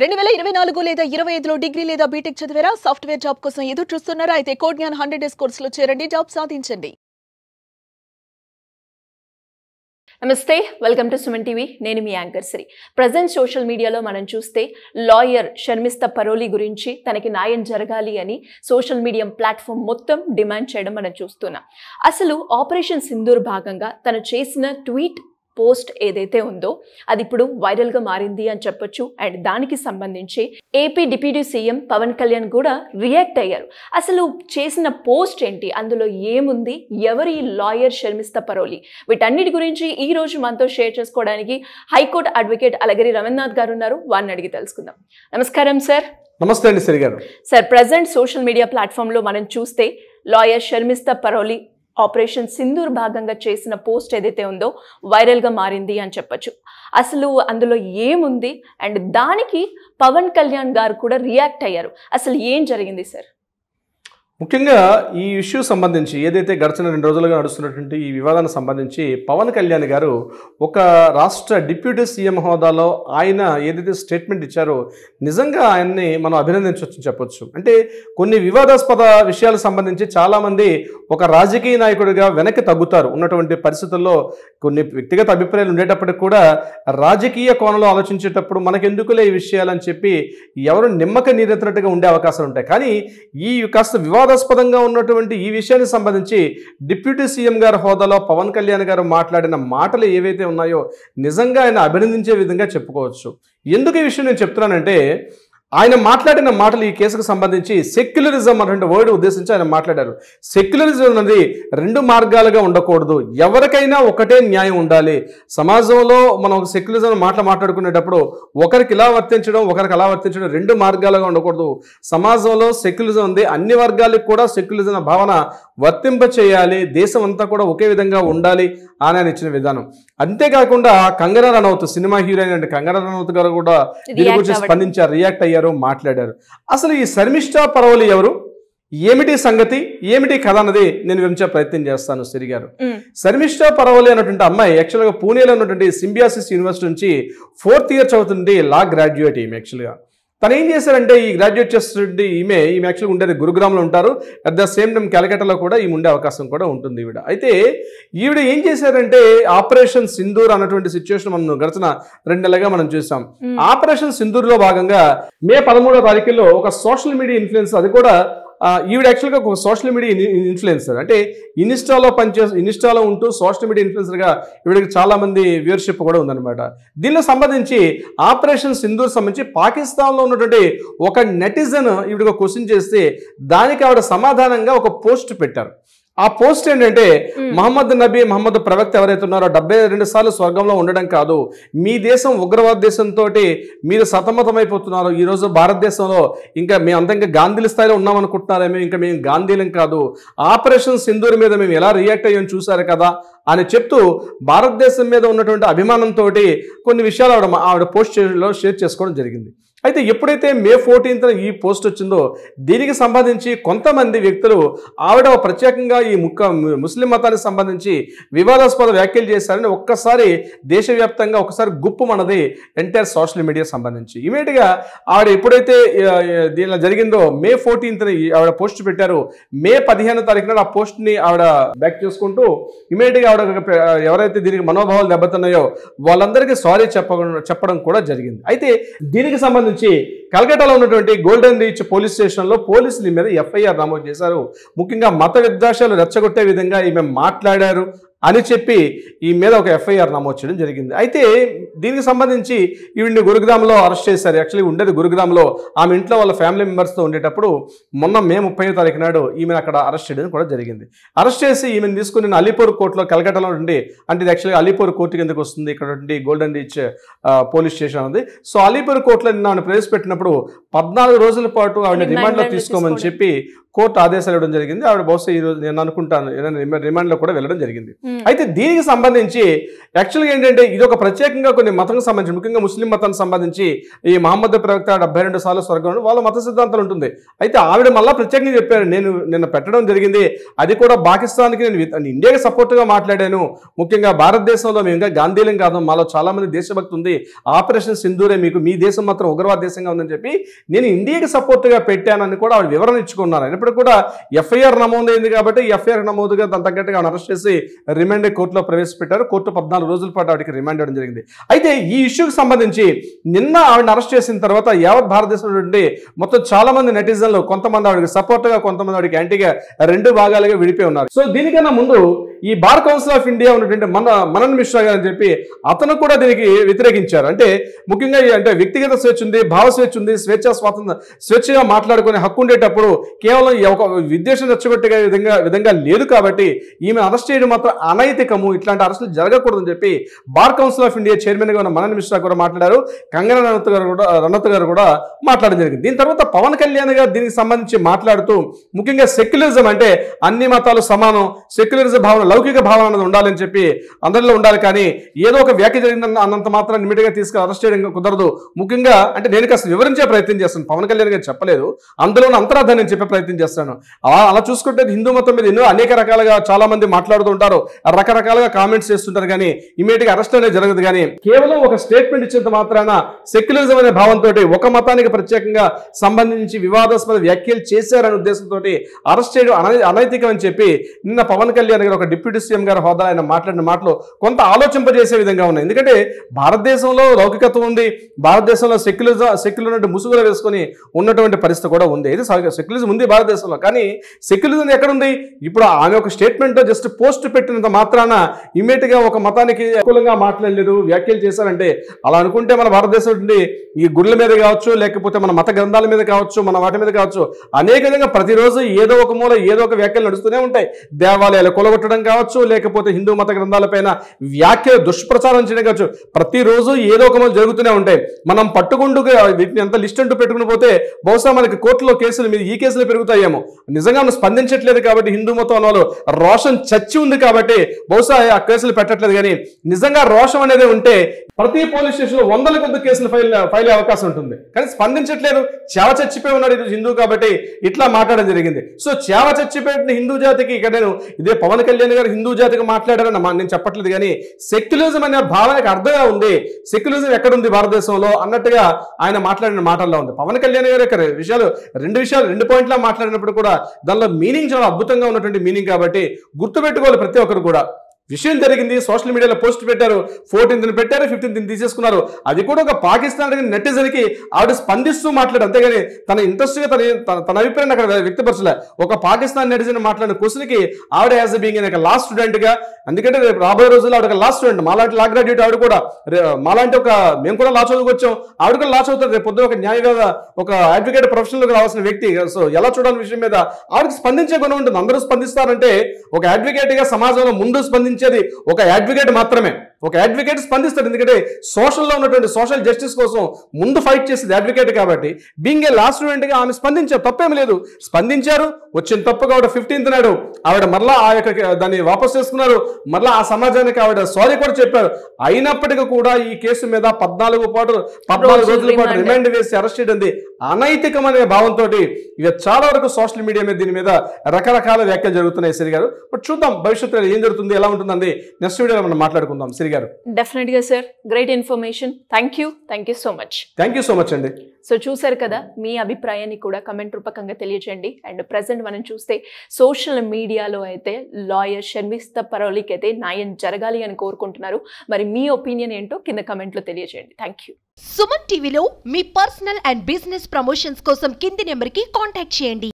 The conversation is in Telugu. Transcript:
2024 లేదా 25లో డిగ్రీ లేదా బీటెక్ చదివారా? సాఫ్ట్వేర్ జాబ్ కోసం ఎదురు చూస్తున్నారా? అయితే కోడ్ జ్ఞాన్ 100 డేస్ కోర్సులో చేరండి, జాబ్ సాధించండి. నమస్తే, వెల్కమ్ టు సుమన్ టీవీ. నేను మీ యాంకర్ శ్రీ. ప్రజెంట్ సోషల్ మీడియాలో మనం చూస్తే లాయర్ షర్మిస్తా పరోలి గురించి తనకి న్యాయం జరగాలి అని సోషల్ మీడియా ప్లాట్ఫామ్ మొత్తం డిమాండ్ చేయడం మనం చూస్తున్నాం. అసలు ఆపరేషన్ సింధూర్ భాగంగా తను చేసిన ట్వీట్ పోస్ట్ ఏదైతే ఉందో అది ఇప్పుడు వైరల్గా మారింది అని చెప్పొచ్చు. అండ్ దానికి సంబంధించి AP deputy CM Pawan Kalyan కూడా రియాక్ట్ అయ్యారు. అసలు చేసిన పోస్ట్ ఏంటి, అందులో ఏముంది, ఎవరి లాయర్ షర్మిస్తా పరోలి, వీటన్నిటి గురించి ఈ రోజు మనతో షేర్ చేసుకోవడానికి హైకోర్టు అడ్వకేట్ అలగిరి రవీంద్రనాథ్ గారు ఉన్నారు. వారిని అడిగి తెలుసుకుందాం. నమస్కారం సార్. నమస్తే అండి శ్రీ గారు. సార్, ప్రజెంట్ సోషల్ మీడియా ప్లాట్ఫామ్లో మనం చూస్తే లాయర్ షర్మిస్తా పరోలి ఆపరేషన్ సింధూర్ భాగంగా చేసిన పోస్ట్ ఏదైతే ఉందో వైరల్గా మారింది అని చెప్పొచ్చు. అసలు అందులో ఏముంది అండ్ దానికి పవన్ కళ్యాణ్ గారు కూడా రియాక్ట్ అయ్యారు. అసలు ఏం జరిగింది సార్? ముఖ్యంగా ఈ ఇష్యూ సంబంధించి ఏదైతే గడిచిన 2 రోజులుగా నడుస్తున్నటువంటి ఈ వివాదానికి సంబంధించి పవన్ కళ్యాణ్ గారు ఒక రాష్ట్ర డిప్యూటీ సీఎం హోదాలో ఆయన ఏదైతే స్టేట్మెంట్ ఇచ్చారో నిజంగా ఆయన్ని మనం అభినందించవచ్చు చెప్పొచ్చు. అంటే కొన్ని వివాదాస్పద విషయాలకు సంబంధించి చాలామంది ఒక రాజకీయ నాయకుడిగా వెనక్కి తగ్గుతారు. ఉన్నటువంటి పరిస్థితుల్లో కొన్ని వ్యక్తిగత అభిప్రాయాలు ఉండేటప్పటికి కూడా రాజకీయ కోణంలో ఆలోచించేటప్పుడు మనకెందుకులే ఈ విషయాలని చెప్పి ఎవరు నిమ్మక నీరెత్తినట్టుగా ఉండే అవకాశాలు ఉంటాయి. కానీ ఈ కాస్త వివాదాస్పదంగా ఉన్నటువంటి ఈ విషయానికి సంబంధించి డిప్యూటీ సీఎం గారి హోదాలో పవన్ కళ్యాణ్ గారు మాట్లాడిన మాటలు ఏవైతే ఉన్నాయో నిజంగా ఆయన అభినందించే విధంగా చెప్పుకోవచ్చు. ఎందుకు ఈ విషయం నేను చెప్తున్నానంటే ఆయన మాట్లాడిన మాటలు ఈ కేసుకు సంబంధించి సెక్యులరిజం అనే వర్డ్ ఉద్దేశించి ఆయన మాట్లాడారు. సెక్యులరిజం అనేది 2 మార్గాలుగా ఉండకూడదు, ఎవరికైనా ఒకటే న్యాయం ఉండాలి. సమాజంలో మనం ఒక సెక్యులరిజం మాట్లాడుకునేటప్పుడు ఒకరికి ఇలా వర్తించడం ఒకరికి అలా వర్తించడం 2 మార్గాలుగా ఉండకూడదు. సమాజంలో సెక్యులరిజం ఉంది, అన్ని వర్గాలకు కూడా సెక్యులరిజం భావన వర్తింప చేయాలి, దేశం అంతా కూడా ఒకే విధంగా ఉండాలి అని ఆయన ఇచ్చిన విధానం. అంతేకాకుండా కంగనా రనౌత్, సినిమా హీరోయిన్ అంటే కంగనా రనౌత్ గారు కూడా దీని గురించి స్పందించారు, రియాక్ట్ అయ్యారు, మాట్లాడారు. అసలు ఈ షర్మిస్తా పరోలి ఎవరు, ఏమిటి సంగతి, ఏమిటి కథ అన్నది నేను వివరించే ప్రయత్నం చేస్తాను శ్రీ గారు. షర్మిస్తా పరోలి అన్నటువంటి అమ్మాయి యాక్చువల్గా పూణేలో ఉన్నటువంటి సింబియాసిస్ యూనివర్సిటీ నుంచి 4th ఇయర్ చదువుతుంది, లా గ్రాడ్యుయేట్. ఈమె యాక్చువల్గా తను ఏం చేశారంటే ఈ గ్రాడ్యుయేట్ చేస్తుంటే ఈమె యాక్చువల్గా ఉండేది గురుగ్రామ్లో ఉంటారు. అట్ ద సేమ్ టైం కలకట్టాలో కూడా ఈమె ఉండే అవకాశం కూడా ఉంటుంది ఈవిడ. అయితే ఈవిడ ఏం చేశారంటే ఆపరేషన్ సింధూర్ అన్నటువంటి సిచ్యువేషన్ మనం గడిచిన 2 నెలలుగా మనం చూసాం. ఆపరేషన్ సింధూర్లో భాగంగా మే 13వ తారీఖులో ఒక సోషల్ మీడియా ఇన్ఫ్లుయెన్స్, అది కూడా ఈవిడ యాక్చువల్గా ఒక సోషల్ మీడియా ఇన్ఫ్లుయెన్సర్, అంటే ఇన్స్టాలో ఉంటూ సోషల్ మీడియా ఇన్ఫ్లుయెన్సర్గా ఈవిడకి చాలామంది వ్యూవర్షిప్ కూడా ఉందన్నమాట. దీనిలో సంబంధించి ఆపరేషన్ సింధూర్ సంబంధించి పాకిస్తాన్లో ఉన్నటువంటి ఒక నెటిజన్ ఈవిడగా క్వశ్చన్ చేస్తే దానికి ఆవిడ సమాధానంగా ఒక పోస్ట్ పెట్టారు. ఆ పోస్ట్ ఏంటంటే మహమ్మద్ ప్రవక్త ఎవరైతే ఉన్నారో 72 సార్లు స్వర్గంలో ఉండడం కాదు, మీ దేశం ఉగ్రవాద దేశంతో మీరు సతమతమైపోతున్నారు. ఈరోజు భారతదేశంలో ఇంకా మేమంతా ఇంకా గాంధీల స్థాయిలో ఉన్నామనుకుంటున్నారేమో, ఇంకా మేము గాంధీలం కాదు, ఆపరేషన్ సింధూర్ మీద మేము ఎలా రియాక్ట్ అయ్యాం చూసారు కదా అని చెప్తూ భారతదేశం మీద ఉన్నటువంటి అభిమానంతో కొన్ని విషయాలు ఆవిడ పోస్ట్లో షేర్ చేసుకోవడం జరిగింది. అయితే ఎప్పుడైతే మే 14న ఈ పోస్ట్ వచ్చిందో దీనికి సంబంధించి కొంతమంది వ్యక్తులు ఆవిడ ప్రత్యేకంగా ఈ ముస్లిం మతానికి సంబంధించి వివాదాస్పద వ్యాఖ్యలు చేశారని ఒక్కసారి దేశవ్యాప్తంగా ఒకసారి గుప్పు మనది ఎంటైర్ సోషల్ మీడియా సంబంధించి. ఇమీడియట్గా ఆవిడ ఎప్పుడైతే దీనిలో జరిగిందో మే 14న ఆవిడ పోస్ట్ పెట్టారు. మే 15వ తారీఖున ఆ పోస్ట్ని ఆవిడ బ్యాక్ చేసుకుంటూ ఇమీడియట్గా ఆవిడ ఎవరైతే దీనికి మనోభావాలు దెబ్బతున్నాయో వాళ్ళందరికీ సారీ చెప్పడం కూడా జరిగింది. అయితే దీనికి సంబంధించి కలకట్టాలో ఉన్నటువంటి గోల్డెన్ రీచ్ పోలీస్ స్టేషన్లో పోలీసుల మీద ఎఫ్ఐఆర్ నమోదు చేశారు. ముఖ్యంగా మత విద్వేషాలు రెచ్చగొట్టే విధంగా ఈమె మాట్లాడారు అని చెప్పి ఈ మీద ఒక ఎఫ్ఐఆర్ నమోదు చేయడం జరిగింది. అయితే దీనికి సంబంధించి ఈవిడ్ని గురుగ్రామ్లో అరెస్ట్ చేశారు. యాక్చువల్లీ ఉండేది గురుగ్రామ్లో, ఆమె ఇంట్లో వాళ్ళ ఫ్యామిలీ మెంబర్స్తో ఉండేటప్పుడు మొన్న మే 30వ తారీఖు నాడు ఈమెను అక్కడ అరెస్ట్ చేయడం కూడా జరిగింది. అరెస్ట్ చేసి ఈమెను తీసుకుని అలీపూర్ కోర్టులో, కలకట్టాలో ఉండి, అంటే ఇది యాక్చువల్గా అలీపూర్ కోర్టు కిందకు వస్తుంది ఇక్కడ గోల్డెన్ రీచ్ పోలీస్ స్టేషన్ ఉంది. సో అలీపూర్ కోర్టులో నిన్న ఆమెను ప్రవేశపెట్టినప్పుడు 14 రోజుల పాటు ఆవిడ రిమాండ్లో తీసుకోమని చెప్పి కోర్టు ఆదేశాలు ఇవ్వడం జరిగింది. ఆవిడ బహుశా ఈ రోజు నేను అనుకుంటాను రిమాండ్లో కూడా వెళ్ళడం జరిగింది. అయితే దీనికి సంబంధించి యాక్చువల్గా ఏంటంటే ఇది ఒక ప్రత్యేకంగా కొన్ని మతానికి సంబంధించి, ముఖ్యంగా ముస్లిం మతానికి సంబంధించి ఈ మహమ్మద్ ప్రవక్త 72 సార్లు స్వర్గం వాళ్ళ మత సిద్ధాంతాలు ఉంటుంది. అయితే ఆవిడ మళ్ళీ ప్రత్యేకంగా చెప్పారు, నేను నిన్న పెట్టడం జరిగింది, అది కూడా పాకిస్తాన్కి నేను ఇండియాకి సపోర్ట్గా మాట్లాడాను, ముఖ్యంగా భారతదేశంలో మేము ఇంకా గాంధీలం కాదు, మాలో చాలా మంది దేశభక్తి ఉంది, ఆపరేషన్ సింధూరే మీకు మీ దేశం మాత్రం ఉగ్రవాద దేశంగా ఉందని చెప్పి నేను ఇండియాకి సపోర్ట్గా పెట్టానని కూడా ఆవిడ వివరణ ఇచ్చుకున్నారు. అయినప్పుడు కూడా ఎఫ్ఐఆర్ నమోదైంది కాబట్టి ఎఫ్ఐఆర్ నమోదుగా దాని తగ్గట్టుగా ఆవిడ అరెస్ట్ చేసి రిమాండ్ కోర్టులో ప్రవేశపెట్టారు. కోర్టు 14 రోజుల పాటు ఆవిడకి రిమాండ్ ఇవ్వడం జరిగింది. అయితే ఈ ఇష్యూకి సంబంధించి నిన్న ఆవిడని అరెస్ట్ చేసిన తర్వాత యావత్ భారతదేశంలో నుండి మొత్తం చాలా మంది నెటిజన్లు కొంతమంది ఆవిడకి సపోర్ట్గా, కొంతమంది ఆవిడకి యాంటీగా 2 భాగాలుగా విడిపోయి ఉన్నారు. సో దీనికన్నా ముందు ఈ బార్ కౌన్సిల్ ఆఫ్ ఇండియా ఉన్నటువంటి మనన్ మిశ్రా గారు అని చెప్పి అతను కూడా దీనికి వ్యతిరేకించారు. అంటే ముఖ్యంగా అంటే వ్యక్తిగత స్వేచ్ఛ ఉంది, భావ స్వేచ్ఛ ఉంది, స్వేచ్ఛగా మాట్లాడుకునే హక్కు ఉండేటప్పుడు కేవలం ఒక విద్వేషం రెచ్చగొట్టే విధంగా లేదు కాబట్టి ఈమె అరెస్ట్ చేయడం మాత్రం అనైతికము, ఇట్లాంటి అరెస్టులు జరగకూడదని చెప్పి bar council of India chairman గా ఉన్న మనన్ మిశ్రా కూడా మాట్లాడారు. కంగనా రనౌత్ గారు కూడా మాట్లాడడం జరిగింది. దీని తర్వాత పవన్ కళ్యాణ్ గారు దీనికి సంబంధించి మాట్లాడుతూ ముఖ్యంగా సెక్యులరిజం అంటే అన్ని మతాలు సమానం, సెక్యులరిజం భావన, లౌకిక భావన అనేది ఉండాలని చెప్పి అందరిలో ఉండాలి, కానీ ఏదో ఒక వ్యాఖ్య జరిగిందన్న అన్నంత మాత్రం ఇమీడియట్గా తీసుకుని అరెస్ట్ చేయడం కుదరదు. ముఖ్యంగా అంటే నేను కాస్త వివరించే ప్రయత్నం చేస్తాను, పవన్ కళ్యాణ్ గారు చెప్పలేదు, అందులోని అంతరార్థం నేను చెప్పే ప్రయత్నం చేస్తాను. అలా చూసుకుంటే హిందూ మతం మీద ఎన్నో అనేక రకాలుగా చాలా మంది మాట్లాడుతూ ఉంటారు, రకరకాలుగా కామెంట్స్ చేస్తుంటారు, కానీ ఇమీడియట్గా అరెస్ట్ అనేది జరగదు. కానీ కేవలం ఒక స్టేట్మెంట్ ఇచ్చేంత మాత్రాన సెక్యులరిజం అనే భావంతో ఒక మతానికి ప్రత్యేకంగా సంబంధించి వివాదాస్పద వ్యాఖ్యలు చేశారనే ఉద్దేశంతో అరెస్ట్ చేయడం అనైతికం అని చెప్పి నిన్న పవన్ కళ్యాణ్ గారు ఒక డిప్యూటీ సీఎం గారు హోదా ఆయన మాట్లాడిన మాటలు కొంత ఆలోచింపజేసే విధంగా ఉన్నాయి. ఎందుకంటే భారతదేశంలో లౌకికత్వం ఉంది, భారతదేశంలో సెక్యులర్ ముసుగులో వేసుకొని ఉన్నటువంటి పరిస్థితి కూడా ఉంది. ఇది సెక్యులరిజం ఉంది భారతదేశంలో, కానీ సెక్యులరిజం ఎక్కడుంది? ఇప్పుడు ఆమె ఒక స్టేట్మెంట్ జస్ట్ పోస్ట్ పెట్టినంత మాత్రాన ఇమీడియట్గా ఒక మతానికి అనుకూలంగా మాట్లాడలేదు, వ్యాఖ్యలు చేశారంటే అలా అనుకుంటే మన భారతదేశం నుండి ఈ గుళ్ళ మీద కావచ్చు, లేకపోతే మన మత గ్రంథాల మీద కావచ్చు, మన వాటి మీద కావచ్చు, అనేక విధంగా ప్రతిరోజు ఏదో ఒక మూల ఏదో ఒక వ్యాఖ్యలు నడుస్తూనే ఉంటాయి. దేవాలయాలు కొలగొట్టడం కావచ్చు, లేకపోతే హిందూ మత గ్రంథాలపైన వ్యాఖ్యలు దుష్ప్రచారం చేయడం కావచ్చు, ప్రతిరోజు ఏదో ఒక మూల జరుగుతూనే ఉంటాయి. మనం పట్టుకుంటూ వీటిని ఎంత లిస్ట్ అంటూ పెట్టుకుని పోతే బహుశా మనకి కోర్టులో కేసులు మీద ఈ కేసులు పెరుగుతాయేమో. నిజంగా మనం స్పందించట్లేదు కాబట్టి హిందూ మతం వాళ్ళు రోషం చచ్చి ఉంది కాబట్టి బహుశా ఆ కేసులు పెట్టట్లేదు. కానీ నిజంగా రోషం అనేది ఉంటే ప్రతి పోలీస్ స్టేషన్లో 100ల కొద్ది కేసులు ఫైల్ అయ్యే అవకాశం ఉంటుంది, కానీ స్పందించట్లేదు. చేవ చచ్చిపోయి ఉన్నాడు ఇది హిందూ కాబట్టి ఇట్లా మాట్లాడడం జరిగింది. సో చేవ చచ్చిపోయిన హిందూ జాతికి ఇక్కడ నేను ఇదే పవన్ కళ్యాణ్ గారు హిందూ జాతికి మాట్లాడారని నేను చెప్పట్లేదు, కానీ సెక్యులరిజం అనే భావనకి అర్థంగా ఉంది, సెక్యులరిజం ఎక్కడుంది భారతదేశంలో అన్నట్టుగా ఆయన మాట్లాడిన మాటల్లో ఉంది. పవన్ కళ్యాణ్ గారు ఇక్కడ రెండు పాయింట్లా మాట్లాడినప్పుడు కూడా దానిలో మీనింగ్ చాలా అద్భుతంగా ఉన్నటువంటి మీనింగ్ కాబట్టి గుర్తుపెట్టుకోవాలి ప్రతి ఒక్కరు కూడా. విషయం జరిగింది, సోషల్ మీడియాలో పోస్ట్ పెట్టారు, 14th పెట్టారు, 15th తీసేసుకున్నారు. అది కూడా ఒక పాకిస్తాన్ నెటిజన్కి ఆవిడ స్పందిస్తూ మాట్లాడు, అంతేగాని తన ఇంట్రెస్ట్గా తన అభిప్రాయాన్ని అక్కడ వ్యక్తపరచలే. ఒక పాకిస్తాన్ నెటిజన్ మాట్లాడిన క్వశ్చన్కి ఆవిడ యాజ్ బీయింగ్ లా స్టూడెంట్గా, ఎందుకంటే రేపు రాబోయే రోజుల్లో ఆవిడ లా స్టూడెంట్, మాలాంటి లా గ్రాడ్యుయేట్ ఆవిడ కూడా, మాలాంటి మేము కూడా లా చదువుకొచ్చాం, ఆవిడ కూడా లా చదువుతారు. రేపు పొద్దున ఒక న్యాయవాద ఒక అడ్వకేట్ ప్రొఫెషనల్గా రావాల్సిన వ్యక్తి. సో ఎలా చూడాలని విషయం మీద ఆవిడకి స్పందించే గుణం ఉంటుంది. అందరూ స్పందిస్తారంటే ఒక అడ్వకేట్గా సమాజంలో ముందు స్పందించేది ఒక అడ్వకేట్ మాత్రమే. ఒక అడ్వకేట్ స్పందిస్తాడు, ఎందుకంటే సోషల్లో ఉన్నటువంటి సోషల్ జస్టిస్ కోసం ముందు ఫైట్ చేసేది అడ్వకేట్ కాబట్టి. బీయింగ్ ఏ లా స్టూడెంట్గా ఆమె స్పందించారు, తప్పేం లేదు, స్పందించారు. వచ్చిన తప్పు కాబట్టి 15th నాడు ఆవిడ మరలా ఆ యొక్క దాన్ని వాపసు చేసుకున్నారు, మరలా ఆ సమాజానికి ఆవిడ సారీ కూడా చెప్పారు. అయినప్పటికీ కూడా ఈ కేసు మీద 14 రోజుల పాటు రిమాండ్ వేసి అరెస్ట్ చేయడం అనైతికమనే భావంతో ఇక చాలా వరకు సోషల్ మీడియా మీద దీని మీద రకరకాల వ్యాఖ్యలు జరుగుతున్నాయి సిరి గారు. బట్ చూద్దాం భవిష్యత్తులో ఏం జరుగుతుంది, ఎలా ఉంటుందండి నెక్స్ట్ వీడియోలో మనం మాట్లాడుకుందాం సిరి గారు. డెఫినెట్గా sir, great information. Thank you so much. Thank you so much అండి. సో చూసారు కదా, మీ అభిప్రాయాన్ని కూడా కమెంట్ రూపకంగా తెలియజేయండి. అండ్ ప్రజెంట్ మనం చూస్తే సోషల్ మీడియాలో అయితే లాయర్ షర్మిస్తా పరోలీకి అయితే న్యాయం జరగాలి అని కోరుకుంటున్నారు. మరి మీ ఒపీనియన్ ఏంటో కింద కమెంట్లో తెలియజేయండి. Thank you. సుమన్ టీవీలో మీ పర్సనల్ అండ్ బిజినెస్ ప్రమోషన్స్ కోసం కింది నెంబర్కి కాంటాక్ట్ చేయండి.